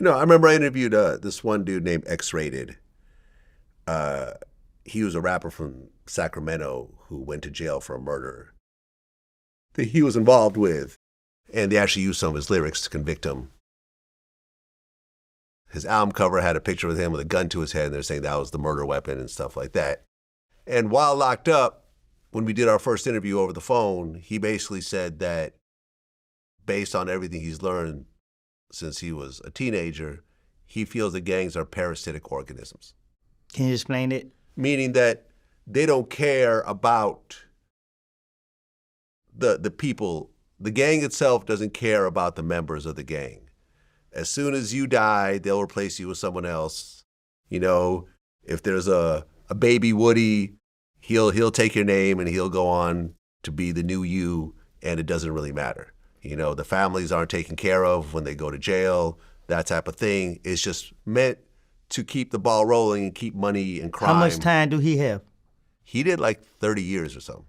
No, I remember I interviewed this one dude named X-Rated. He was a rapper from Sacramento who went to jail for a murder that he was involved with, and they actually used some of his lyrics to convict him. His album cover had a picture of him with a gun to his head, and they're saying that was the murder weapon and stuff like that. And while locked up, when we did our first interview over the phone, he basically said that based on everything he's learned since he was a teenager, he feels that gangs are parasitic organisms. Can you explain it? Meaning that they don't care about the people. The gang itself doesn't care about the members of the gang. As soon as you die, they'll replace you with someone else. You know, if there's a baby Woody, he'll take your name and he'll go on to be the new you, and it doesn't really matter. You know, the families aren't taken care of when they go to jail, that type of thing. It's just meant to keep the ball rolling and keep money and crime. How much time do he have? He did like 30 years or something.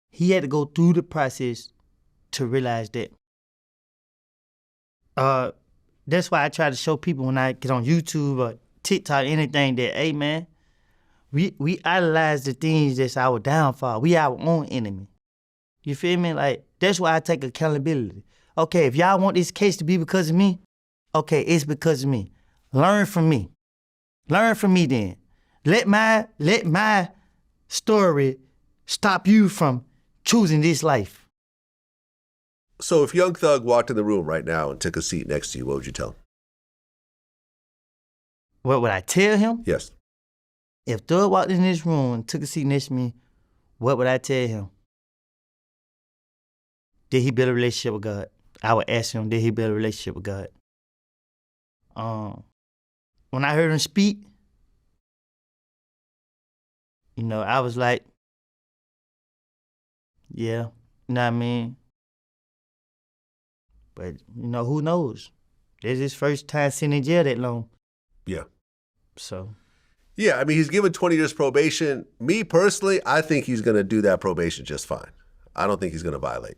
He had to go through the process to realize that. That's why I try to show people when I get on YouTube or TikTok, anything, that, hey, man, we idolize the things that's our downfall. We our own enemy. You feel me? Like, that's why I take accountability. Okay, if y'all want this case to be because of me, okay, it's because of me. Learn from me. Learn from me then. Let my story stop you from choosing this life. So if Young Thug walked in the room right now and took a seat next to you, what would you tell him? What would I tell him? Yes. If Thug walked in this room and took a seat next to me, what would I tell him? Did he build a relationship with God? I would ask him, did he build a relationship with God? When I heard him speak, you know, I was like, yeah, you know what I mean? But, you know, who knows? This is his first time sitting in jail that long. Yeah. So. Yeah, I mean, he's given 20 years probation. Me personally, I think he's going to do that probation just fine. I don't think he's going to violate.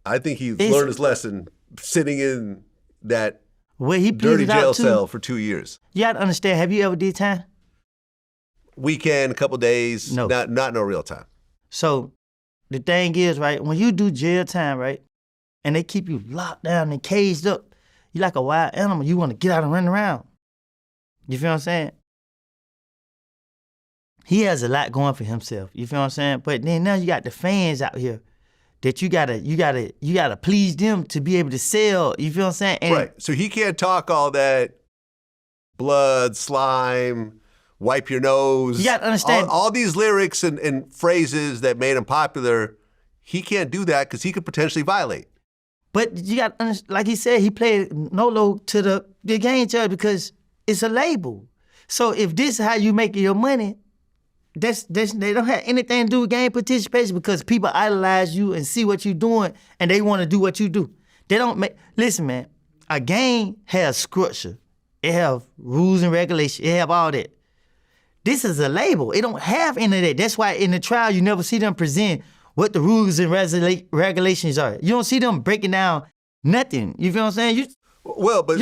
I think he's learned his lesson sitting in that dirty jail cell for 2 years. You got to understand, have you ever did time? Weekend, a couple days, no. Not no real time. So the thing is, right, when you do jail time, right, and they keep you locked down and caged up, you're like a wild animal. You want to get out and run around. You feel what I'm saying? He has a lot going for himself. You feel what I'm saying? But then now you got the fans out here that you gotta please them to be able to sell. You feel what I'm saying? And right. So he can't talk all that blood, slime, wipe your nose. You gotta understand. All these lyrics and phrases that made him popular, he can't do that because he could potentially violate. But you got, like he said, he played no-lo to the game judge because it's a label. So if this is how you make your money, they don't have anything to do with game participation because people idolize you and see what you're doing and they want to do what you do. They don't make, listen, man, a game has structure. It have rules and regulations. It have all that. This is a label. It don't have any of that. That's why in the trial, you never see them present what the rules and regulations are. You don't see them breaking down nothing. You feel what I'm saying? You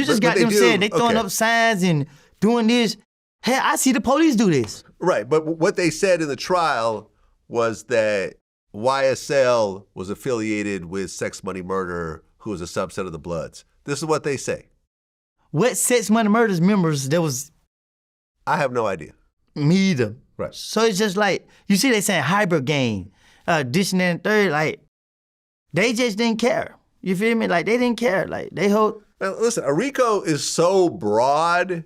just got them saying they throwing up signs and doing this. Hey, I see the police do this. Right, but what they said in the trial was that YSL was affiliated with Sex Money Murder, who was a subset of the Bloods. This is what they say. What Sex Money Murder's members there was? I have no idea. Me either. Right. So it's just like, you see they saying hybrid gang, this and that and third, like, they just didn't care. You feel me? Like, they didn't care. Like, they hold. Now, listen, a RICO is so broad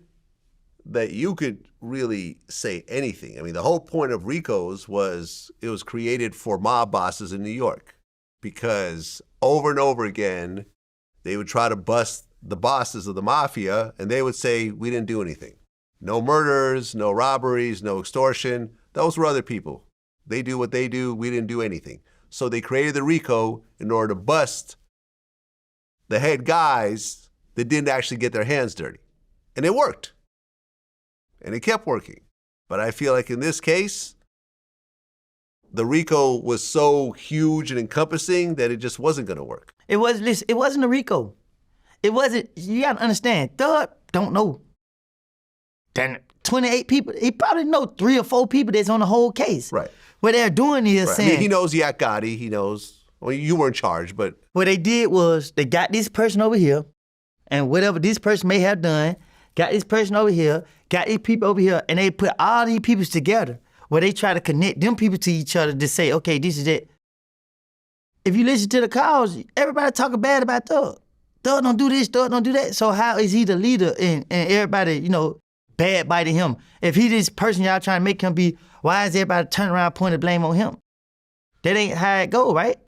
that you could really say anything. I mean, the whole point of RICOs was it was created for mob bosses in New York because over and over again, they would try to bust the bosses of the mafia and they would say, we didn't do anything. No murders, no robberies, no extortion. Those were other people. They do what they do. We didn't do anything. So they created the RICO in order to bust the head guys that didn't actually get their hands dirty. And it worked. And it kept working. But I feel like in this case, the RICO was so huge and encompassing that it just wasn't going to work. It wasn't a RICO. It wasn't, you got to understand, Thug don't know. Then 28 people, he probably know 3 or 4 people that's on the whole case. Right. What they're doing is Right. I saying... mean, he knows Yak Gotti. He knows... Well, you were in charge, but... What they did was they got this person over here, and whatever this person may have done, got this person over here, got these people over here, and they put all these people together where they try to connect them people to each other to say, okay, this is it. If you listen to the calls, everybody talking bad about Thug. Thug don't do this, Thug don't do that. So how is he the leader and everybody, you know, bad biting him? If he this person y'all trying to make him be, why is everybody turning around pointing blame on him? That ain't how it go, right?